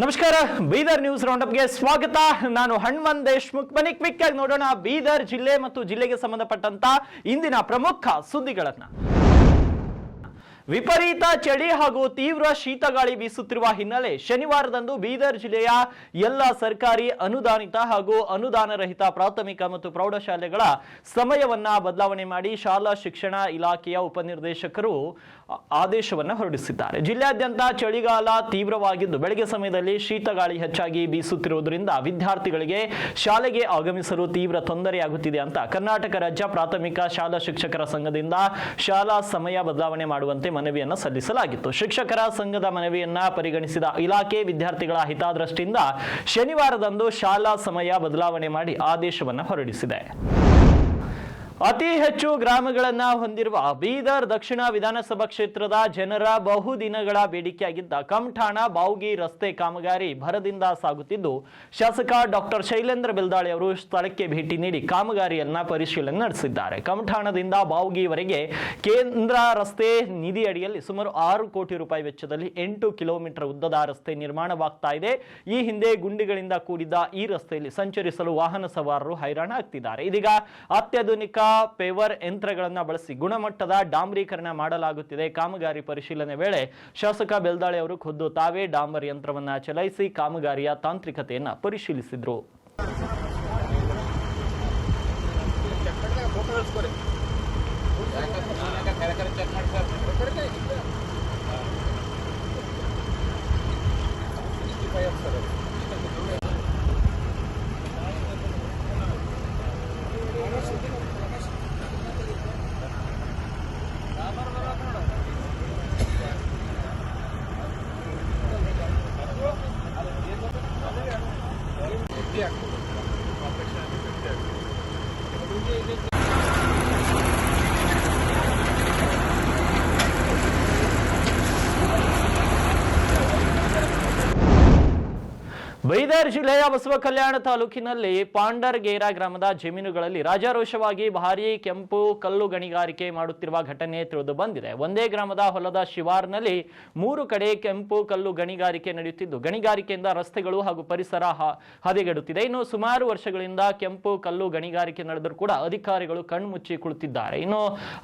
ನಮಸ್ಕಾರ ಬೀದರ್ ನ್ಯೂಸ್ ರೌಂಡಪ್ಗೆ ಸ್ವಾಗತ. ನಾನು ಹನುಮಂತ್ ದೇಶ್ಮುಖ್. ಬನ್ನಿ ಕ್ವಿಕ್ ಆಗಿ ನೋಡೋಣ ಬೀದರ್ ಜಿಲ್ಲೆ ಮತ್ತು ಜಿಲ್ಲೆಗೆ ಸಂಬಂಧಪಟ್ಟಂತ ಇಂದಿನ ಪ್ರಮುಖ ಸುದ್ದಿಗಳನ್ನ. ವಿಪರೀತ ಚಳಿ ಹಾಗೂ ತೀವ್ರ ಶೀತಗಾಳಿ ಬೀಸುತ್ತಿರುವ ಹಿನ್ನೆಲೆ ಶನಿವಾರದಂದು ಬೀದರ್ ಜಿಲ್ಲೆಯ ಎಲ್ಲ ಸರ್ಕಾರಿ ಅನುದಾನಿತ ಹಾಗೂ ಅನುದಾನ ರಹಿತ ಪ್ರಾಥಮಿಕ ಮತ್ತು ಪ್ರೌಢಶಾಲೆಗಳ ಸಮಯವನ್ನ ಬದಲಾವಣೆ ಮಾಡಿ ಶಾಲಾ ಶಿಕ್ಷಣ ಇಲಾಖೆಯ ಉಪನಿರ್ದೇಶಕರು ಆದೇಶವನ್ನ ಹೊರಡಿಸಿದ್ದಾರೆ. ಜಿಲ್ಲೆಯಾದ್ಯಂತ ಚಳಿಗಾಲ ತೀವ್ರವಾಗಿದ್ದು ಬೆಳಗ್ಗೆ ಸಮಯದಲ್ಲಿ ಶೀತಗಾಳಿ ಹೆಚ್ಚಾಗಿ ಬೀಸುತ್ತಿರುವುದರಿಂದ ವಿದ್ಯಾರ್ಥಿಗಳಿಗೆ ಶಾಲೆಗೆ ಆಗಮಿಸಲು ತೀವ್ರ ತೊಂದರೆಯಾಗುತ್ತಿದೆ ಅಂತ ಕರ್ನಾಟಕ ರಾಜ್ಯ ಪ್ರಾಥಮಿಕ ಶಾಲಾ ಶಿಕ್ಷಕರ ಸಂಘದಿಂದ ಶಾಲಾ ಸಮಯ ಬದಲಾವಣೆ ಮಾಡುವಂತೆ ಮನವಿಯನ್ನು ಸಲ್ಲಿಸಲಾಗಿತ್ತು. ಶಿಕ್ಷಕರ ಸಂಘದ ಮನವಿಯನ್ನ ಪರಿಗಣಿಸಿದ ಇಲಾಖೆ ವಿದ್ಯಾರ್ಥಿಗಳ ಹಿತದೃಷ್ಟಿಯಿಂದ ಶನಿವಾರದಂದು ಶಾಲಾ ಸಮಯ ಬದಲಾವಣೆ ಮಾಡಿ ಆದೇಶವನ್ನು ಹೊರಡಿಸಿದೆ. ಅತಿ ಹೆಚ್ಚು ಗ್ರಾಮಗಳನ್ನ ಹೊಂದಿರುವ ಬೀದರ್ ದಕ್ಷಿಣ ವಿಧಾನಸಭಾ ಕ್ಷೇತ್ರದ ಜನರ ಬಹುದಿನಗಳ ಬೇಡಿಕೆಯಾಗಿದ್ದ ಕಮಠಾಣ ಬಾವ್ಗಿ ರಸ್ತೆ ಕಾಮಗಾರಿ ಭರದಿಂದ ಸಾಗುತ್ತಿದ್ದು ಶಾಸಕ ಡಾಕ್ಟರ್ ಶೈಲೇಂದ್ರ ಬೆಲ್ದಾಳೆ ಅವರು ಸ್ಥಳಕ್ಕೆ ಭೇಟಿ ನೀಡಿ ಕಾಮಗಾರಿಯನ್ನ ಪರಿಶೀಲನೆ ನಡೆಸಿದ್ದಾರೆ. ಕಮಠಾಣದಿಂದ ಬಾವ್ಗಿವರೆಗೆ ಕೇಂದ್ರ ರಸ್ತೆ ನಿಧಿ ಅಡಿಯಲ್ಲಿ ಸುಮಾರು 6 ಕೋಟಿ ರೂಪಾಯಿ ವೆಚ್ಚದಲ್ಲಿ 8 ಕಿಲೋಮೀಟರ್ ಉದ್ದದ ರಸ್ತೆ ನಿರ್ಮಾಣವಾಗ್ತಾ ಇದೆ. ಈ ಹಿಂದೆ ಗುಂಡಿಗಳಿಂದ ಕೂಡಿದ ಈ ರಸ್ತೆಯಲ್ಲಿ ಸಂಚರಿಸಲು ವಾಹನ ಸವಾರರು ಹೈರಾಣ ಆಗ್ತಿದ್ದಾರೆ. ಇದೀಗ ಅತ್ಯಾಧುನಿಕ ಪೇವರ್ ಯಂತ್ರಗಳನ್ನು ಬಳಸಿ ಗುಣಮಟ್ಟದ ಡಾಂಬರೀಕರಣ ಮಾಡಲಾಗುತ್ತಿದೆ. ಕಾಮಗಾರಿ ಪರಿಶೀಲನೆ ವೇಳೆ ಶಾಸಕ ಬೆಲ್ದಾಳೆ ಅವರು ಖುದ್ದು ತಾವೇ ಡಾಂಬರ್ ಯಂತ್ರವನ್ನ ಚಲಾಯಿಸಿ ಕಾಮಗಾರಿಯ ತಾಂತ್ರಿಕತೆಯನ್ನ ಪರಿಶೀಲಿಸಿದ್ರು. ಬೀದರ್ ಜಿಲ್ಲೆಯ ಬಸವ ಕಲ್ಯಾಣ ತಾಲೂಕಿನಲ್ಲಿ ಪಾಂಡರ್ಗೇರಾ ಗ್ರಾಮದ ಜಮೀನುಗಳಲ್ಲಿ ರಾಜಾರೋಷವಾಗಿ ಭಾರೀ ಕೆಂಪು ಕಲ್ಲು ಗಣಿಗಾರಿಕೆ ಮಾಡುತ್ತಿರುವ ಘಟನೆ ತಿಳಿದು ಬಂದಿದೆ. ಒಂದೇ ಗ್ರಾಮದ ಹೊಲದ ಶಿವಾರ್ನಲ್ಲಿ 3 ಕಡೆ ಕೆಂಪು ಕಲ್ಲು ಗಣಿಗಾರಿಕೆ ನಡೆಯುತ್ತಿದ್ದು ಗಣಿಗಾರಿಕೆಯಿಂದ ರಸ್ತೆಗಳು ಹಾಗೂ ಪರಿಸರ ಹದಗೆಡುತ್ತಿದೆ. ಇನ್ನು ಸುಮಾರು ವರ್ಷಗಳಿಂದ ಕೆಂಪು ಕಲ್ಲು ಗಣಿಗಾರಿಕೆ ನಡೆದರೂ ಕೂಡ ಅಧಿಕಾರಿಗಳು ಕಣ್ಮುಚ್ಚಿ ಕುಳಿತಿದ್ದಾರೆ. ಇನ್ನು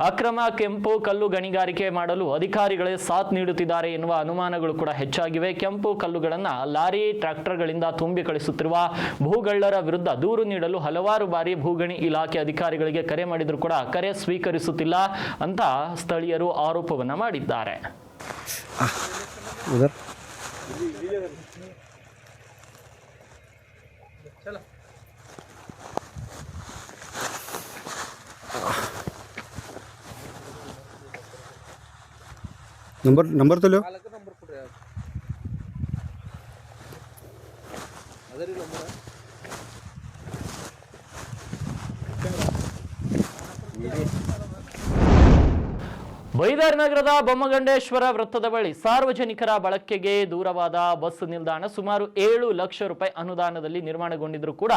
ಅಕ್ರಮ ಕೆಂಪು ಕಲ್ಲು ಗಣಿಗಾರಿಕೆ ಮಾಡಲು ಅಧಿಕಾರಿಗಳೇ ಸಾಥ್ ನೀಡುತ್ತಿದ್ದಾರೆ ಎನ್ನುವ ಅನುಮಾನಗಳು ಕೂಡ ಹೆಚ್ಚಾಗಿವೆ. ಕೆಂಪು ಕಲ್ಲುಗಳನ್ನು ಲಾರಿ ಟ್ರ್ಯಾಕ್ಟರ್ಗಳಿಂದ ತುಂಬಿ ಕಳಿಸುತ್ತಿರುವ ಭೂಗಳ್ಳರ ವಿರುದ್ಧ ದೂರು ನೀಡಲು ಹಲವಾರು ಬಾರಿ ಭೂಗಣಿ ಇಲಾಖೆ ಅಧಿಕಾರಿಗಳಿಗೆ ಕರೆ ಮಾಡಿದರೂ ಕೂಡ ಕರೆ ಸ್ವೀಕರಿಸುತ್ತಿಲ್ಲ ಅಂತ ಸ್ಥಳೀಯರು ಆರೋಪವನ್ನ ಮಾಡಿದ್ದಾರೆ. नंबर तो लो. ಬೈದರ್ ನಗರದ ಬೊಮ್ಮಗಂಡೇಶ್ವರ ವೃತ್ತದ ಬಳಿ ಸಾರ್ವಜನಿಕರ ಬಳಕೆಗೆ ದೂರವಾದ ಬಸ್ ನಿಲ್ದಾಣ ಸುಮಾರು 7 ಲಕ್ಷ ರೂಪಾಯಿ ಅನುದಾನದಲ್ಲಿ ನಿರ್ಮಾಣಗೊಂಡಿದ್ರೂ ಕೂಡ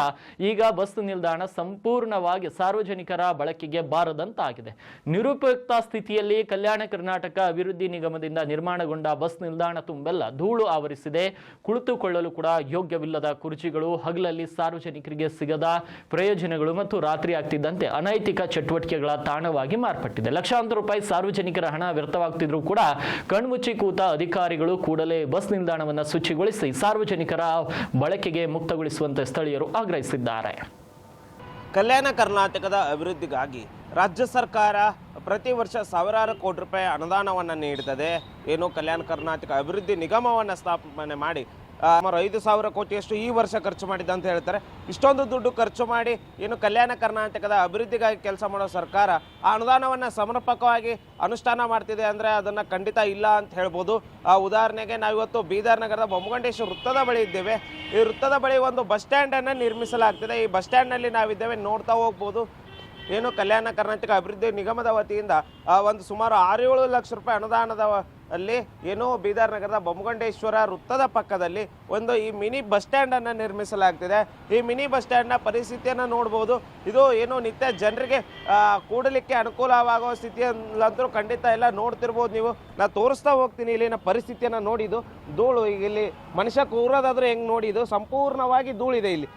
ಈಗ ಬಸ್ ನಿಲ್ದಾಣ ಸಂಪೂರ್ಣವಾಗಿ ಸಾರ್ವಜನಿಕರ ಬಳಕೆಗೆ ಬಾರದಂತಾಗಿದೆ. ನಿರುಪಯುಕ್ತ ಸ್ಥಿತಿಯಲ್ಲಿ ಕಲ್ಯಾಣ ಕರ್ನಾಟಕ ಅಭಿವೃದ್ಧಿ ನಿಗಮದಿಂದ ನಿರ್ಮಾಣಗೊಂಡ ಬಸ್ ನಿಲ್ದಾಣ ತುಂಬೆಲ್ಲ ಧೂಳು ಆವರಿಸಿದೆ. ಕುಳಿತುಕೊಳ್ಳಲು ಕೂಡ ಯೋಗ್ಯವಿಲ್ಲದ ಕುರ್ಚಿಗಳು, ಹಗಲಲ್ಲಿ ಸಾರ್ವಜನಿಕರಿಗೆ ಸಿಗದ ಪ್ರಯೋಜನಗಳು ಮತ್ತು ರಾತ್ರಿ ಆಗ್ತಿದ್ದಂತೆ ಅನೈತಿಕ ಚಟುವಟಿಕೆಗಳ ತಾಣವಾಗಿ ಮಾರ್ಪಟ್ಟಿದೆ. ಲಕ್ಷಾಂತರ ರೂಪಾಯಿ ಸಾರ್ವಜನಿಕರ ಹಣ ವ್ಯರ್ಥವಾಗ್ತಿದ್ರು ಕೂಡ ಕಣ್ಮುಚ್ಚಿ ಕೂತ ಅಧಿಕಾರಿಗಳು ಕೂಡಲೇ ಬಸ್ ನಿಲ್ದಾಣವನ್ನು ಶುಚಿಗೊಳಿಸಿ ಸಾರ್ವಜನಿಕರ ಬಳಕೆಗೆ ಮುಕ್ತಗೊಳಿಸುವಂತೆ ಸ್ಥಳೀಯರು ಆಗ್ರಹಿಸಿದ್ದಾರೆ. ಕಲ್ಯಾಣ ಕರ್ನಾಟಕದ ಅಭಿವೃದ್ಧಿಗಾಗಿ ರಾಜ್ಯ ಸರ್ಕಾರ ಪ್ರತಿ ವರ್ಷ ಸಾವಿರಾರು ಕೋಟಿ ರೂಪಾಯಿ ಅನುದಾನವನ್ನು ನೀಡುತ್ತದೆ. ಏನು ಕಲ್ಯಾಣ ಕರ್ನಾಟಕ ಅಭಿವೃದ್ಧಿ ನಿಗಮವನ್ನು ಸ್ಥಾಪನೆ ಮಾಡಿ ಸುಮಾರು 5,000 ಕೋಟಿಯಷ್ಟು ಈ ವರ್ಷ ಖರ್ಚು ಮಾಡಿದೆ ಅಂತ ಹೇಳ್ತಾರೆ. ಇಷ್ಟೊಂದು ದುಡ್ಡು ಖರ್ಚು ಮಾಡಿ ಏನು ಕಲ್ಯಾಣ ಕರ್ನಾಟಕದ ಅಭಿವೃದ್ಧಿಗಾಗಿ ಕೆಲಸ ಮಾಡೋ ಸರ್ಕಾರ ಆ ಅನುದಾನವನ್ನು ಸಮರ್ಪಕವಾಗಿ ಅನುಷ್ಠಾನ ಮಾಡ್ತಿದೆ ಅಂದರೆ ಅದನ್ನು ಖಂಡಿತ ಇಲ್ಲ ಅಂತ ಹೇಳ್ಬೋದು. ಉದಾಹರಣೆಗೆ ನಾವಿವತ್ತು ಬೀದರ್ ನಗರದ ಬೊಮ್ಮಗಂಡೇಶ್ವರ ವೃತ್ತದ ಬಳಿ ಇದ್ದೇವೆ. ಈ ವೃತ್ತದ ಬಳಿ ಒಂದು ಬಸ್ ಸ್ಟ್ಯಾಂಡನ್ನು ನಿರ್ಮಿಸಲಾಗ್ತಿದೆ. ಈ ಬಸ್ ಸ್ಟ್ಯಾಂಡ್ನಲ್ಲಿ ನಾವಿದ್ದೇವೆ, ನೋಡ್ತಾ ಹೋಗ್ಬೋದು. ಏನು ಕಲ್ಯಾಣ ಕರ್ನಾಟಕ ಅಭಿವೃದ್ಧಿ ನಿಗಮದ ವತಿಯಿಂದ ಒಂದು ಸುಮಾರು 6-7 ಲಕ್ಷ ರೂಪಾಯಿ ಅನುದಾನದ ಅಲ್ಲಿ ಏನು ಬೀದರ್ ನಗರದ ಬೊಮ್ಮಗೊಂಡೇಶ್ವರ ವೃತ್ತದ ಪಕ್ಕದಲ್ಲಿ ಒಂದು ಈ ಮಿನಿ ಬಸ್ ಸ್ಟ್ಯಾಂಡನ್ನು ನಿರ್ಮಿಸಲಾಗ್ತಿದೆ. ಈ ಮಿನಿ ಬಸ್ ಸ್ಟ್ಯಾಂಡ್ನ ಪರಿಸ್ಥಿತಿಯನ್ನು ನೋಡ್ಬೋದು. ಇದು ಏನು ನಿತ್ಯ ಜನರಿಗೆ ಕೂಡಲಿಕ್ಕೆ ಅನುಕೂಲವಾಗುವ ಸ್ಥಿತಿಯಲ್ಲಂತೂ ಖಂಡಿತ ಎಲ್ಲ ನೋಡ್ತಿರ್ಬೋದು ನೀವು. ನಾನು ತೋರಿಸ್ತಾ ಹೋಗ್ತೀನಿ ಇಲ್ಲಿನ ಪರಿಸ್ಥಿತಿಯನ್ನು ನೋಡಿದ್ದು. ಧೂಳು ಈಗ ಇಲ್ಲಿ ಮನುಷ್ಯ ಕೂರೋದಾದ್ರೂ ಹೆಂಗೆ ನೋಡಿ, ಇದು ಸಂಪೂರ್ಣವಾಗಿ ಧೂಳಿದೆ ಇಲ್ಲಿ.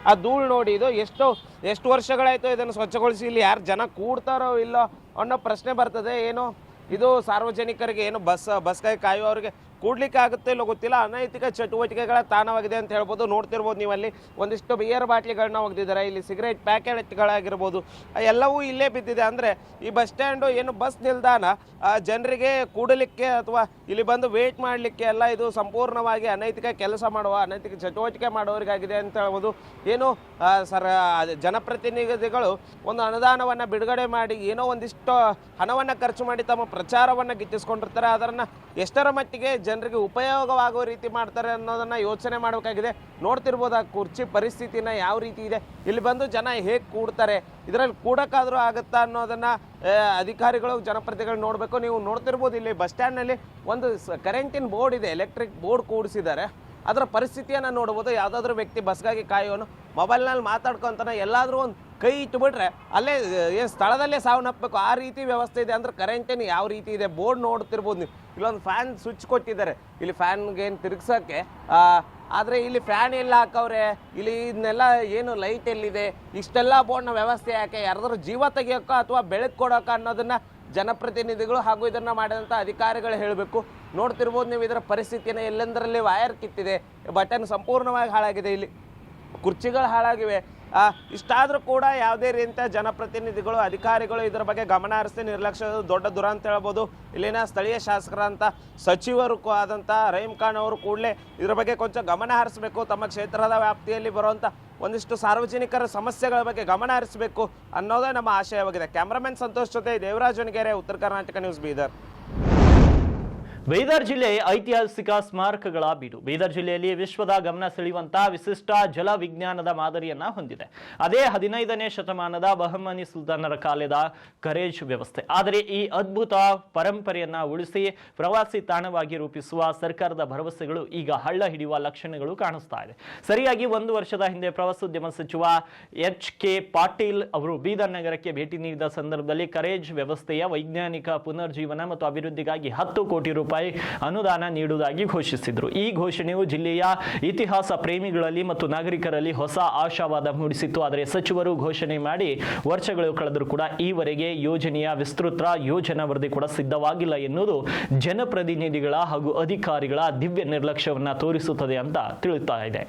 ಆ ಧೂಳು ನೋಡಿ, ಇದು ಎಷ್ಟು ವರ್ಷಗಳಾಯಿತು ಇದನ್ನು ಸ್ವಚ್ಛಗೊಳಿಸಿ. ಇಲ್ಲಿ ಯಾರು ಜನ ಕೂಡ್ತಾರೋ ಇಲ್ಲೋ ಅನ್ನೋ ಪ್ರಶ್ನೆ ಬರ್ತದೆ. ಏನು ಇದು ಸಾರ್ವಜನಿಕರಿಗೆ ಏನು ಬಸ್ಗಾಗಿ ಕಾಯುವವರಿಗೆ ಕೂಡ್ಲಿಕ್ಕೆ ಆಗುತ್ತೆ ಇಲ್ಲೋ ಗೊತ್ತಿಲ್ಲ. ಅನೈತಿಕ ಚಟುವಟಿಕೆಗಳ ತಾಣವಾಗಿದೆ ಅಂತ ಹೇಳ್ಬೋದು. ನೋಡ್ತಿರ್ಬೋದು ನೀವು ಅಲ್ಲಿ ಒಂದಿಷ್ಟು ಬಿಯರ್ ಬಾಟ್ಲಿಗಳನ್ನ ಒಗೆದಿದ್ದಾರೆ. ಇಲ್ಲಿ ಸಿಗರೇಟ್ ಪ್ಯಾಕೆಟ್ಗಳಾಗಿರ್ಬೋದು ಎಲ್ಲವೂ ಇಲ್ಲೇ ಬಿದ್ದಿದೆ. ಅಂದರೆ ಈ ಬಸ್ ಸ್ಟ್ಯಾಂಡು ಏನು ಬಸ್ ನಿಲ್ದಾಣ ಜನರಿಗೆ ಕೂಡಲಿಕ್ಕೆ ಅಥವಾ ಇಲ್ಲಿ ಬಂದು ವೇಟ್ ಮಾಡಲಿಕ್ಕೆ ಎಲ್ಲ ಇದು ಸಂಪೂರ್ಣವಾಗಿ ಅನೈತಿಕ ಕೆಲಸ ಮಾಡುವ ಅನೈತಿಕ ಚಟುವಟಿಕೆ ಮಾಡೋರಿಗಾಗಿದೆ ಅಂತ ಹೇಳ್ಬೋದು. ಏನು ಜನಪ್ರತಿನಿಧಿಗಳು ಒಂದು ಅನುದಾನವನ್ನು ಬಿಡುಗಡೆ ಮಾಡಿ ಏನೋ ಒಂದಿಷ್ಟು ಹಣವನ್ನು ಖರ್ಚು ಮಾಡಿ ತಮ್ಮ ಪ್ರಚಾರವನ್ನು ಗಿಟ್ಟಿಸ್ಕೊಂಡಿರ್ತಾರೆ. ಅದನ್ನು ಎಷ್ಟರ ಮಟ್ಟಿಗೆ ಜನರಿಗೆ ಉಪಯೋಗವಾಗುವ ರೀತಿ ಮಾಡ್ತಾರೆ ಅನ್ನೋದನ್ನು ಯೋಚನೆ ಮಾಡಬೇಕಾಗಿದೆ. ನೋಡ್ತಿರ್ಬೋದು ಆ ಕುರ್ಚಿ ಪರಿಸ್ಥಿತಿನ ಯಾವ ರೀತಿ ಇದೆ, ಇಲ್ಲಿ ಬಂದು ಜನ ಹೇಗೆ ಕೂಡ್ತಾರೆ, ಇದರಲ್ಲಿ ಕೂಡಕ್ಕಾದರೂ ಆಗುತ್ತಾ ಅನ್ನೋದನ್ನು ಅಧಿಕಾರಿಗಳು ಜನಪ್ರತಿನಿಧಿಗಳು ನೋಡಬೇಕು. ನೀವು ನೋಡ್ತಿರ್ಬೋದು ಇಲ್ಲಿ ಬಸ್ ಸ್ಟ್ಯಾಂಡ್ನಲ್ಲಿ ಒಂದು ಕರೆಂಟಿನ ಬೋರ್ಡ್ ಇದೆ, ಎಲೆಕ್ಟ್ರಿಕ್ ಬೋರ್ಡ್ ಕೂಡಿಸಿದ್ದಾರೆ. ಅದರ ಪರಿಸ್ಥಿತಿಯನ್ನು ನೋಡ್ಬೋದು. ಯಾವುದಾದ್ರೂ ವ್ಯಕ್ತಿ ಬಸ್ಗಾಗಿ ಕಾಯೋನು ಮೊಬೈಲ್ನಲ್ಲಿ ಮಾತಾಡ್ಕೊತಾನೆ ಎಲ್ಲಾದರೂ ಒಂದು ಕೈ ಇಟ್ಟುಬಿಟ್ರೆ ಅಲ್ಲೇ ಏನು ಸ್ಥಳದಲ್ಲೇ ಸಾವನ್ನಪ್ಪಬೇಕು, ಆ ರೀತಿ ವ್ಯವಸ್ಥೆ ಇದೆ. ಅಂದ್ರೆ ಕರೆಂಟಿನ ಯಾವ ರೀತಿ ಇದೆ ಬೋರ್ಡ್ ನೋಡ್ತಿರ್ಬೋದು ನೀವು. ಇಲ್ಲೊಂದು ಫ್ಯಾನ್ ಸ್ವಿಚ್ ಕೊಟ್ಟಿದ್ದಾರೆ ಇಲ್ಲಿ ಫ್ಯಾನ್ಗೆ ಏನು ತಿರುಗ್ಸೋಕ್ಕೆ. ಆದರೆ ಇಲ್ಲಿ ಫ್ಯಾನ್ ಎಲ್ಲ ಹಾಕವ್ರೆ, ಇಲ್ಲಿ ಇದನ್ನೆಲ್ಲ ಏನು ಲೈಟ್ ಎಲ್ಲಿದೆ, ಇಷ್ಟೆಲ್ಲ ಬೋರ್ಡ್ನ ವ್ಯವಸ್ಥೆ ಯಾಕೆ, ಯಾರಾದ್ರೂ ಜೀವ ತೆಗಿಯೋಕ್ಕೋ ಅಥವಾ ಬೆಳಕು ಕೊಡೋಕ್ಕೋ ಅನ್ನೋದನ್ನು ಜನಪ್ರತಿನಿಧಿಗಳು ಹಾಗೂ ಇದನ್ನು ಮಾಡಿದಂಥ ಅಧಿಕಾರಿಗಳು ಹೇಳಬೇಕು. ನೋಡ್ತಿರ್ಬೋದು ನೀವು ಇದರ ಪರಿಸ್ಥಿತಿನ. ಎಲ್ಲೆಂದರಲ್ಲಿ ವೈರ್ ಕಿತ್ತಿದೆ, ಬಟನ್ ಸಂಪೂರ್ಣವಾಗಿ ಹಾಳಾಗಿದೆ, ಇಲ್ಲಿ ಕುರ್ಚಿಗಳು ಹಾಳಾಗಿವೆ. ಇಷ್ಟಾದರೂ ಕೂಡ ಯಾವುದೇ ರೀತಿಯ ಜನಪ್ರತಿನಿಧಿಗಳು ಅಧಿಕಾರಿಗಳು ಇದರ ಬಗ್ಗೆ ಗಮನ ಹರಿಸಿ ನಿರ್ಲಕ್ಷ್ಯ ದೊಡ್ಡ ದುರಂತ ಹೇಳ್ಬೋದು. ಇಲ್ಲಿನ ಸ್ಥಳೀಯ ಶಾಸಕರಂತ ಸಚಿವರು ಆದಂಥ ರಹೀಂ ಖಾನ್ ಅವರು ಕೂಡಲೇ ಇದರ ಬಗ್ಗೆ ಕೊಂಚ ಗಮನ ಹರಿಸಬೇಕು. ತಮ್ಮ ಕ್ಷೇತ್ರದ ವ್ಯಾಪ್ತಿಯಲ್ಲಿ ಬರುವಂಥ ಒಂದಿಷ್ಟು ಸಾರ್ವಜನಿಕರ ಸಮಸ್ಯೆಗಳ ಬಗ್ಗೆ ಗಮನ ಹರಿಸಬೇಕು ಅನ್ನೋದೇ ನಮ್ಮ ಆಶಯವಾಗಿದೆ. ಕ್ಯಾಮ್ರಾಮನ್ ಸಂತೋಷ್ ಜೊತೆ ದೇವರಾಜ್ ಹೊನಗೇರೆ, ಉತ್ತರ ಕರ್ನಾಟಕ ನ್ಯೂಸ್, ಬೀದರ್. ಬೀದರ್ ಜಿಲ್ಲೆ ಐತಿಹಾಸಿಕ ಸ್ಮಾರಕಗಳ ಬೀಡು. ಬೀದರ್ ಜಿಲ್ಲೆಯಲ್ಲಿ ವಿಶ್ವದ ಗಮನ ಸೆಳೆಯುವಂತಹ ವಿಶಿಷ್ಟ ಜಲ ವಿಜ್ಞಾನದ ಮಾದರಿಯನ್ನ ಹೊಂದಿದೆ. ಅದೇ 15ನೇ ಶತಮಾನದ ಬಹಮನಿ ಸುಲ್ತಾನರ ಕಾಲದ ಕರೇಜ್ ವ್ಯವಸ್ಥೆ. ಆದರೆ ಈ ಅದ್ಭುತ ಪರಂಪರೆಯನ್ನ ಉಳಿಸಿ ಪ್ರವಾಸಿ ತಾಣವಾಗಿ ರೂಪಿಸುವ ಸರ್ಕಾರದ ಭರವಸೆಗಳು ಈಗ ಹಳ್ಳ ಹಿಡಿಯುವ ಲಕ್ಷಣಗಳು ಕಾಣಿಸ್ತಾ ಇದೆ. ಸರಿಯಾಗಿ 1 ವರ್ಷದ ಹಿಂದೆ ಪ್ರವಾಸೋದ್ಯಮ ಸಚಿವ HK ಪಾಟೀಲ್ ಅವರು ಬೀದರ್ ನಗರಕ್ಕೆ ಭೇಟಿ ನೀಡಿದ ಸಂದರ್ಭದಲ್ಲಿ ಕರೇಜ್ ವ್ಯವಸ್ಥೆಯ ವೈಜ್ಞಾನಿಕ ಪುನರ್ಜೀವನ ಮತ್ತು ಅಭಿವೃದ್ಧಿಗಾಗಿ 10 ಕೋಟಿ ರೂಪಾಯಿ ಅನುದಾನ ನೀಡುವುದಾಗಿ ಘೋಷಿಸಿದರು. ಈ ಘೋಷಣೆಯು ಜಿಲ್ಲೆಯ ಇತಿಹಾಸ ಪ್ರೇಮಿಗಳಲ್ಲಿ ಮತ್ತು ನಾಗರಿಕರಲ್ಲಿ ಹೊಸ ಆಶಾವಾದ ಮೂಡಿಸಿತ್ತು. ಆದರೆ ಸಚಿವರು ಘೋಷಣೆ ಮಾಡಿ ವರ್ಷಗಳು ಕಳೆದರೂ ಕೂಡ ಈವರೆಗೆ ಯೋಜನೆಯ ವಿಸ್ತೃತ ಯೋಜನಾ ವರದಿ ಕೂಡ ಸಿದ್ಧವಾಗಿಲ್ಲ ಎನ್ನುವುದು ಜನಪ್ರತಿನಿಧಿಗಳ ಹಾಗೂ ಅಧಿಕಾರಿಗಳ ದಿವ್ಯ ನಿರ್ಲಕ್ಷ್ಯವನ್ನ ತೋರಿಸುತ್ತದೆ ಅಂತ ತಿಳಿಯುತ್ತಾ ಇದೆ.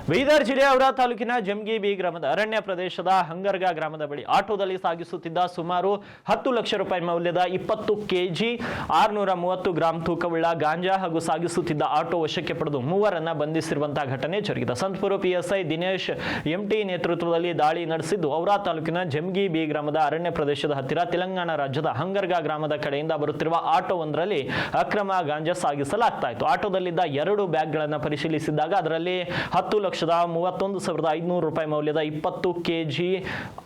ಬೀದರ್ ಜಿಲ್ಲೆಯ ಔರಾ ತಾಲೂಕಿನ ಜಮಗಿ ಗ್ರಾಮದ ಅರಣ್ಯ ಪ್ರದೇಶದ ಹಂಗರ್ಗಾ ಗ್ರಾಮದ ಬಳಿ ಆಟೋದಲ್ಲಿ ಸಾಗಿಸುತ್ತಿದ್ದ ಸುಮಾರು 10 ಲಕ್ಷ ರೂಪಾಯಿ ಮೌಲ್ಯದ 20 ಕೆಜಿ 630 ಗ್ರಾಂ ತೂಕವುಳ್ಳ ಗಾಂಜಾ ಹಾಗೂ ಸಾಗಿಸುತ್ತಿದ್ದ ಆಟೋ ವಶಕ್ಕೆ ಪಡೆದು 3ರನ್ನ ಬಂಧಿಸಿರುವಂತಹ ಘಟನೆ ಜರುಗಿದೆ. ಸಂತಪುರ PSI ದಿನೇಶ್ MT ನೇತೃತ್ವದಲ್ಲಿ ದಾಳಿ ನಡೆಸಿದ್ದು ಔರಾ ತಾಲೂಕಿನ ಜಮಗಿ ಗ್ರಾಮದ ಅರಣ್ಯ ಪ್ರದೇಶದ ಹತ್ತಿರ ತೆಲಂಗಾಣ ರಾಜ್ಯದ ಹಂಗರ್ಗಾ ಗ್ರಾಮದ ಕಡೆಯಿಂದ ಬರುತ್ತಿರುವ ಆಟೋ ಒಂದರಲ್ಲಿ ಅಕ್ರಮ ಗಾಂಜಾ ಸಾಗಿಸಲಾಗ್ತಾ ಇತ್ತು. ಆಟೋದಲ್ಲಿದ್ದ 2 ಬ್ಯಾಗ್ಗಳನ್ನು ಪರಿಶೀಲಿಸಿದಾಗ ಅದರಲ್ಲಿ 10,31,500 ರೂಪಾಯಿ ಮೌಲ್ಯದ 20 ಕೆಜಿ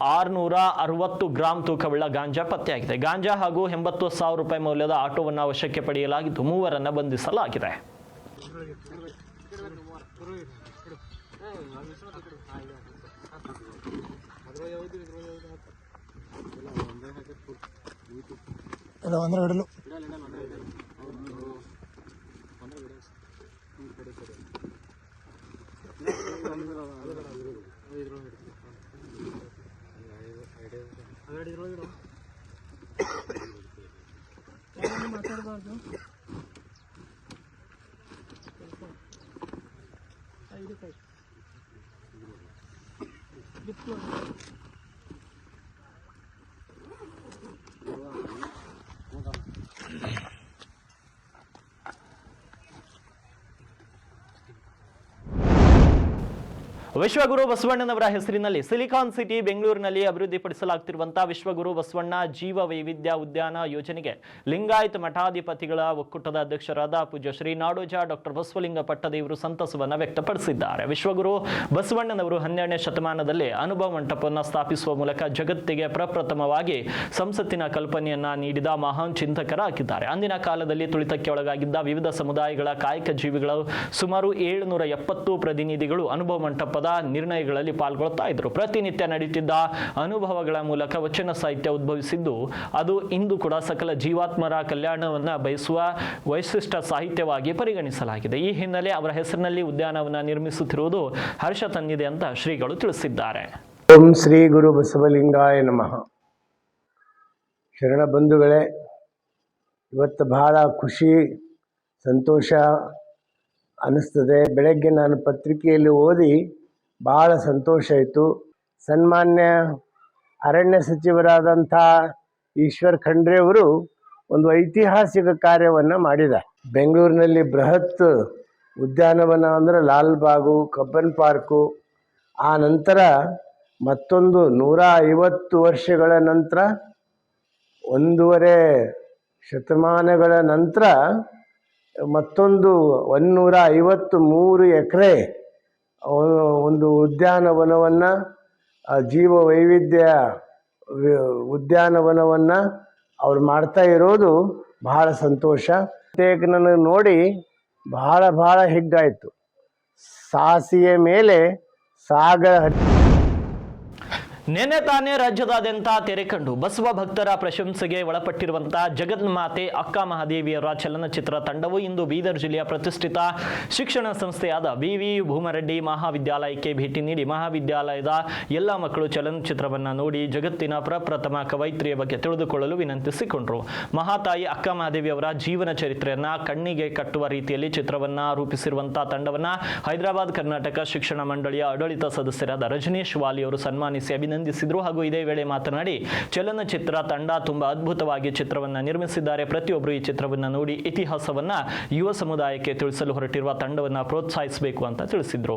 660 ಗ್ರಾಂ ತೂಕವುಳ್ಳ ಗಾಂಜಾ ಪತ್ತೆಯಾಗಿದೆ. ಗಾಂಜಾ ಹಾಗೂ 80,000 ರೂಪಾಯಿ ಮೌಲ್ಯದ ಆಟೋವನ್ನು ವಶಕ್ಕೆ ಪಡೆಯಲಾಗಿದ್ದು 3ರನ್ನ ಬಂಧಿಸಲಾಗಿದೆ. ವಿಶ್ವಗುರು ಬಸವಣ್ಣನವರ ಹೆಸರಿನಲ್ಲಿ ಸಿಲಿಕಾನ್ ಸಿಟಿ ಬೆಂಗಳೂರಿನಲ್ಲಿ ಅಭಿವೃದ್ಧಿಪಡಿಸಲಾಗುತ್ತಿರುವಂತಹ ವಿಶ್ವಗುರು ಬಸವಣ್ಣ ಜೀವ ವೈವಿಧ್ಯ ಉದ್ಯಾನ ಯೋಜನೆಗೆ ಲಿಂಗಾಯತ ಮಠಾಧಿಪತಿಗಳ ಒಕ್ಕೂಟದ ಅಧ್ಯಕ್ಷರಾದ ಪೂಜ್ಯ ಶ್ರೀ ನಾಡೋಜ ಡಾಕ್ಟರ್ ಬಸವಲಿಂಗ ಪಟ್ಟದೇವರು ಸಂತಸವನ್ನು ವ್ಯಕ್ತಪಡಿಸಿದ್ದಾರೆ. ವಿಶ್ವಗುರು ಬಸವಣ್ಣನವರು 12ನೇ ಶತಮಾನದಲ್ಲಿ ಅನುಭವ ಮಂಟಪವನ್ನು ಸ್ಥಾಪಿಸುವ ಮೂಲಕ ಜಗತ್ತಿಗೆ ಪ್ರಪ್ರಥಮವಾಗಿ ಸಂಸತ್ತಿನ ಕಲ್ಪನೆಯನ್ನ ನೀಡಿದ ಮಹಾನ್ ಚಿಂತಕರಾಗಿದ್ದಾರೆ. ಅಂದಿನ ಕಾಲದಲ್ಲಿ ತುಳಿತಕ್ಕೆ ಒಳಗಾಗಿದ್ದ ವಿವಿಧ ಸಮುದಾಯಗಳ ಕಾಯಕ ಜೀವಿಗಳು ಸುಮಾರು 770 ಪ್ರತಿನಿಧಿಗಳು ಅನುಭವ ಮಂಟಪದ ನಿರ್ಣಯಗಳಲ್ಲಿ ಪಾಲ್ಗೊಳ್ತಾ ಇದ್ರು. ಪ್ರತಿನಿತ್ಯ ನಡೆಯುತ್ತಿದ್ದ ಅನುಭವಗಳ ಮೂಲಕ ವಚನ ಸಾಹಿತ್ಯ ಉದ್ಭವಿಸಿದ್ದು ಅದು ಇಂದು ಕೂಡ ಸಕಲ ಜೀವಾತ್ಮರ ಕಲ್ಯಾಣವನ್ನ ಬಯಸುವ ವೈಶಿಷ್ಟ್ಯ ಸಾಹಿತ್ಯವಾಗಿ ಪರಿಗಣಿಸಲಾಗಿದೆ. ಈ ಹಿನ್ನೆಲೆ ಅವರ ಹೆಸರಿನಲ್ಲಿ ಉದ್ಯಾನವನ್ನ ನಿರ್ಮಿಸುತ್ತಿರುವುದು ಹರ್ಷ ತಂದಿದೆ ಅಂತ ಶ್ರೀಗಳು ತಿಳಿಸಿದ್ದಾರೆ. ಓಂ ಶ್ರೀ ಗುರು ಬಸವಲಿಂಗಾಯ ನಮಃ. ಶರಣ ಬಂಧುಗಳೇ, ಇವತ್ತು ಬಹಳ ಖುಷಿ ಸಂತೋಷ ಅನ್ನಿಸ್ತದೆ. ಬೆಳಗ್ಗೆ ನಾನು ಪತ್ರಿಕೆಯಲ್ಲಿ ಓದಿ ಭಾಳ ಸಂತೋಷ ಆಯಿತು. ಸನ್ಮಾನ್ಯ ಅರಣ್ಯ ಸಚಿವರಾದಂಥ ಈಶ್ವರ್ ಖಂಡ್ರೆ ಅವರು ಒಂದು ಐತಿಹಾಸಿಕ ಕಾರ್ಯವನ್ನು ಮಾಡಿದ್ದಾರೆ. ಬೆಂಗಳೂರಿನಲ್ಲಿ ಬೃಹತ್ ಉದ್ಯಾನವನ ಅಂದರೆ ಲಾಲ್ಬಾಗು, ಕಬ್ಬನ್ ಪಾರ್ಕು, ಆ ನಂತರ ಮತ್ತೊಂದು 150 ವರ್ಷಗಳ ನಂತರ 1.5 ಶತಮಾನಗಳ ನಂತರ ಮತ್ತೊಂದು 153 ಎಕರೆ ಒಂದು ಉದ್ಯಾನವನವನ್ನು, ಜೀವ ವೈವಿಧ್ಯ ಉದ್ಯಾನವನವನ್ನು ಅವ್ರು ಮಾಡ್ತಾ ಇರೋದು ಬಹಳ ಸಂತೋಷ. ನನಗೆ ನೋಡಿ ಬಹಳ ಹಿಗ್ಗಾಯಿತು. ಸಾಸಿಯ ಮೇಲೆ ಸಾಗರ. ನಿನ್ನೆ ತಾನೇ ರಾಜ್ಯದಾದ್ಯಂತ ತೆರೆ ಕಂಡು ಬಸವ ಭಕ್ತರ ಪ್ರಶಂಸೆಗೆ ಒಳಪಟ್ಟಿರುವಂತಹ ಜಗನ್ಮಾತೆ ಅಕ್ಕ ಮಹಾದೇವಿಯರ ಚಲನಚಿತ್ರ ತಂಡವು ಇಂದು ಬೀದರ್ ಜಿಲ್ಲೆಯ ಪ್ರತಿಷ್ಠಿತ ಶಿಕ್ಷಣ ಸಂಸ್ಥೆಯಾದ ವಿ ಭೂಮರೆಡ್ಡಿ ಮಹಾವಿದ್ಯಾಲಯಕ್ಕೆ ಭೇಟಿ ನೀಡಿ ಮಹಾವಿದ್ಯಾಲಯದ ಎಲ್ಲ ಮಕ್ಕಳು ಚಲನಚಿತ್ರವನ್ನು ನೋಡಿ ಜಗತ್ತಿನ ಪ್ರಪ್ರಥಮ ಕವಯಿತ್ರಿಯ ಬಗ್ಗೆ ತಿಳಿದುಕೊಳ್ಳಲು ವಿನಂತಿಸಿಕೊಂಡರು. ಮಹಾತಾಯಿ ಅಕ್ಕ ಮಹಾದೇವಿಯವರ ಜೀವನ ಚರಿತ್ರೆಯನ್ನ ಕಣ್ಣಿಗೆ ಕಟ್ಟುವ ರೀತಿಯಲ್ಲಿ ಚಿತ್ರವನ್ನ ರೂಪಿಸಿರುವಂತಹ ತಂಡವನ್ನ ಹೈದರಾಬಾದ್ ಕರ್ನಾಟಕ ಶಿಕ್ಷಣ ಮಂಡಳಿಯ ಆಡಳಿತ ಸದಸ್ಯರಾದ ರಜನೀಶ್ ವಾಲಿ ಅವರು ಸನ್ಮಾನಿಸಿ ಅಭಿನಂದಿಸಿದ್ರು. ಹಾಗೂ ಇದೇ ವೇಳೆ ಮಾತನಾಡಿ ಚಲನಚಿತ್ರ ತಂಡ ತುಂಬಾ ಅದ್ಭುತವಾಗಿ ಚಿತ್ರವನ್ನ ನಿರ್ಮಿಸಿದ್ದಾರೆ. ಪ್ರತಿಯೊಬ್ಬರು ಈ ಚಿತ್ರವನ್ನ ನೋಡಿ ಇತಿಹಾಸವನ್ನ ಯುವ ಸಮುದಾಯಕ್ಕೆ ತಿಳಿಸಲು ಹೊರಟಿರುವ ತಂಡವನ್ನ ಪ್ರೋತ್ಸಾಹಿಸಬೇಕು ಅಂತ ತಿಳಿಸಿದ್ರು.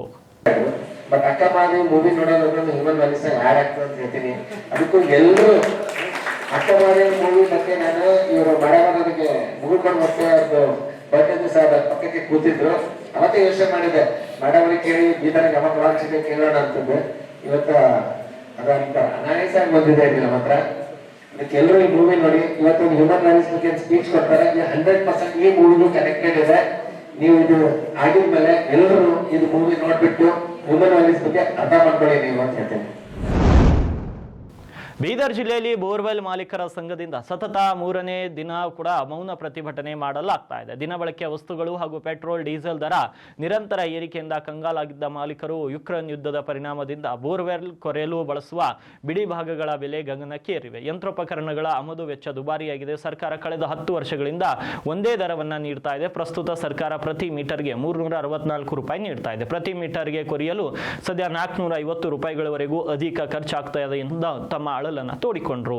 ಬಟ್ ಅಕ್ಕ ಮಹಾದೇವಿ ಮೂವಿ ನೋಡೋದ್ರೆ ಹ್ಯೂಮನ್ ವ್ಯಾಲ್ಯೂಸ್ ಆಡ್ ಆಗ್ತದೆ ಅಂತ ಹೇಳ್ತೀನಿ. ಅದಕ್ಕೂ ಎಲ್ಲರೂ ಅಕ್ಕ ಮಹಾದೇವಿ ಮೂವಿ ಬಗ್ಗೆ ನಾನು ಇವರು ಬಡವರಿಗೆ ಮುಗಿಕೊಂಡು ಮತ್ತೆ ಒಂದು ಬರ್ಡೇ ದಿವಸ ಪಕ್ಕಕ್ಕೆ ಕೂತಿದ್ರು. ಅವತ್ತೇ ಯೋಚನೆ ಮಾಡಿದೆ, ಬಡವರಿಗೆ ಕೇಳಿ ಈ ತರ ಗಮ ಕಲಾಕ್ಷತೆ ಕೇಳೋಣ ಅಂತಂದು. ಇವತ್ತು ಅದಂತ ಅನಾಯಾಸ ಆಗಿ ಬಂದಿದೆ ನಮ್ಮ ಹತ್ರ. ಅದಕ್ಕೆ ಎಲ್ಲರೂ ಈ ಮೂವಿ ನೋಡಿ. ಇವತ್ತು ಹ್ಯೂಮನ್ ವ್ಯಾಲ್ಯೂಸ್ ಬಗ್ಗೆ ಸ್ಪೀಚ್ ಕೊಡ್ತಾರೆ. 100% ಈ ಮೂವಿಗೂ ಕನೆಕ್ಟೆಡ್ ಇದೆ. ನೀವು ಇದು ಆಗಿದ್ಮೇಲೆ ಎಲ್ಲರೂ ಇದು ಮೂವಿ ನೋಡ್ಬಿಟ್ಟು ಹ್ಯೂಮನ್ ವ್ಯಾಲ್ಯೂಸ್ ಬಗ್ಗೆ ಅರ್ಥ ಮಾಡ್ಕೊಳ್ಳಿ ನೀವು ಅಂತ ಹೇಳ್ತೇನೆ. ಬೀದರ್ ಜಿಲ್ಲೆಯಲ್ಲಿ ಬೋರ್ವೆಲ್ ಮಾಲೀಕರ ಸಂಘದಿಂದ ಸತತ 3ನೇ ದಿನ ಕೂಡ ಮೌನ ಪ್ರತಿಭಟನೆ ಮಾಡಲಾಗ್ತಾ ಇದೆ. ದಿನಬಳಕೆಯ ವಸ್ತುಗಳು ಹಾಗೂ ಪೆಟ್ರೋಲ್ ಡೀಸೆಲ್ ದರ ನಿರಂತರ ಏರಿಕೆಯಿಂದ ಕಂಗಾಲಾಗಿದ್ದ ಮಾಲೀಕರು ಯುಕ್ರೇನ್ ಯುದ್ಧದ ಪರಿಣಾಮದಿಂದ ಬೋರ್ವೆಲ್ ಕೊರೆಯಲು ಬಳಸುವ ಬಿಡಿ ಭಾಗಗಳ ಬೆಲೆ ಗಗನಕ್ಕೇರಿವೆ. ಯಂತ್ರೋಪಕರಣಗಳ ಆಮದು ವೆಚ್ಚ ದುಬಾರಿಯಾಗಿದೆ. ಸರ್ಕಾರ ಕಳೆದ 10 ವರ್ಷಗಳಿಂದ ಒಂದೇ ದರವನ್ನ ನೀಡ್ತಾ ಇದೆ. ಪ್ರಸ್ತುತ ಸರ್ಕಾರ ಪ್ರತಿ ಮೀಟರ್ಗೆ 364 ರೂಪಾಯಿ ನೀಡ್ತಾ ಇದೆ. ಪ್ರತಿ ಮೀಟರ್ಗೆ ಕೊರೆಯಲು ಸದ್ಯ 450 ರೂಪಾಯಿಗಳವರೆಗೂ ಅಧಿಕ ಖರ್ಚಾಗ್ತಾ ಇದೆ ಎಂದು ತಮ್ಮ ತೋಡಿಕೊಂಡ್ರು.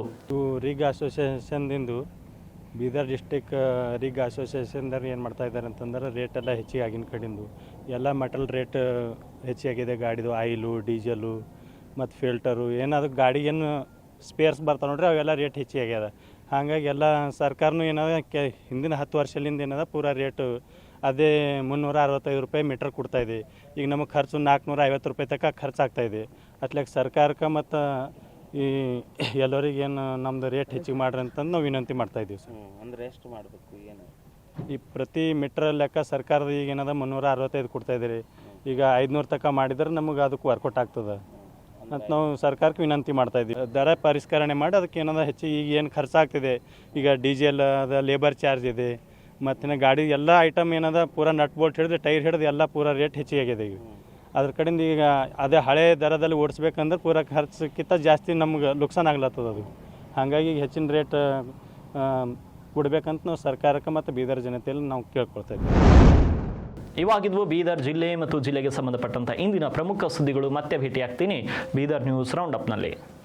ರಿಗ್ ಅಸೋಸಿಯೇಷನ್ದಿಂದ ಬೀದರ್ ಡಿಸ್ಟಿಕ್ ರಿಗ್ ಅಸೋಸಿಯೇಷನ್ದವ್ರು ಏನು ಮಾಡ್ತಾ ಇದ್ದಾರೆ ಅಂತಂದ್ರೆ ರೇಟ್ ಎಲ್ಲ ಹೆಚ್ಚಿಗೆ ಆಗಿನ ಕಡೆಯಿಂದ ಎಲ್ಲ ಮೆಟಲ್ ರೇಟ್ ಹೆಚ್ಚಾಗಿದೆ. ಗಾಡಿದು ಆಯಿಲು, ಡೀಸೆಲು ಮತ್ತು ಫಿಲ್ಟರು ಏನಾದ್ರು ಗಾಡಿಗೇನು ಸ್ಪೇರ್ಸ್ ಬರ್ತಾವೆ ನೋಡ್ರಿ, ಅವೆಲ್ಲ ರೇಟ್ ಹೆಚ್ಚಿಗೆ ಆಗ್ಯದ. ಹಾಗಾಗಿ ಎಲ್ಲ ಸರ್ಕಾರನೂ ಏನದ ಹಿಂದಿನ 10 ವರ್ಷದಿಂದ ಏನದ ಪೂರಾ ರೇಟು ಅದೇ 365 ರೂಪಾಯಿ ಮೀಟರ್ ಕೊಡ್ತಾಯಿದೆ. ಈಗ ನಮಗೆ ಖರ್ಚು 450 ರೂಪಾಯಿ ತನಕ ಖರ್ಚಾಗ್ತಾಯಿದೆ. ಅಟ್ಲಾಗ ಸರ್ಕಾರಕ್ಕೆ ಮತ್ತು ಈ ಎಲ್ಲರಿಗೇನು ನಮ್ಮದು ರೇಟ್ ಹೆಚ್ಚಿಗೆ ಮಾಡ್ರಿ ಅಂತಂದು ನಾವು ವಿನಂತಿ ಮಾಡ್ತಾಯಿದ್ದೀವಿ ಸರ್. ಅಂದರೆ ಎಷ್ಟು ಮಾಡಬೇಕು ಏನು? ಈ ಪ್ರತಿ ಮೀಟ್ರ್ ಲೆಕ್ಕ ಸರ್ಕಾರದ ಈಗ ಏನದ 365 ಕೊಡ್ತಾಯಿದ್ದೀರಿ. ಈಗ 500 ತನಕ ಮಾಡಿದ್ರೆ ನಮಗೆ ಅದಕ್ಕೆ ವರ್ಕೌಟ್ ಆಗ್ತದೆ ಅಂತ ನಾವು ಸರ್ಕಾರಕ್ಕೆ ವಿನಂತಿ ಮಾಡ್ತಾಯಿದ್ದೀವಿ. ದರ ಪರಿಷ್ಕರಣೆ ಮಾಡಿ ಅದಕ್ಕೆ ಏನದ ಹೆಚ್ಚಿಗೆ ಈಗ ಏನು ಖರ್ಚಾಗ್ತಿದೆ, ಈಗ ಡೀಸೆಲ್ ಅದ, ಲೇಬರ್ ಚಾರ್ಜ್ ಇದೆ, ಮತ್ತು ಗಾಡಿ ಎಲ್ಲ ಐಟಮ್ ಏನದ ಪೂರಾ ನಟ್ ಬೋಲ್ಟ್ ಹಿಡಿದು ಟೈರ್ ಹಿಡಿದು ಎಲ್ಲ ಪೂರಾ ರೇಟ್ ಹೆಚ್ಚಿಗೆ ಆಗಿದೆ. ಈಗ ಅದ್ರ ಕಡೆಯಿಂದ ಈಗ ಅದೇ ಹಳೆ ದರದಲ್ಲಿ ಓಡಿಸ್ಬೇಕಂದ್ರೆ ಪೂರ ಖರ್ಚಕ್ಕಿಂತ ಜಾಸ್ತಿ ನಮ್ಗೆ ನುಕ್ಸಾನ್ ಆಗ್ಲತ್ತದ. ಅದು ಹಾಗಾಗಿ ಹೆಚ್ಚಿನ ರೇಟ್ ಕೊಡ್ಬೇಕಂತ ನಾವು ಸರ್ಕಾರಕ್ಕೆ ಮತ್ತು ಬೀದರ್ ಜನತೆಯಲ್ಲಿ ನಾವು ಕೇಳ್ಕೊಳ್ತಾ ಇದ್ದೀವಿ. ಇವಾಗಿದ್ವು ಬೀದರ್ ಜಿಲ್ಲೆ ಮತ್ತು ಜಿಲ್ಲೆಗೆ ಸಂಬಂಧಪಟ್ಟಂತ ಇಂದಿನ ಪ್ರಮುಖ ಸುದ್ದಿಗಳು. ಮತ್ತೆ ಭೇಟಿಯಾಗ್ತೀನಿ ಬೀದರ್ ನ್ಯೂಸ್ ರೌಂಡ್ ಅಪ್ನಲ್ಲಿ.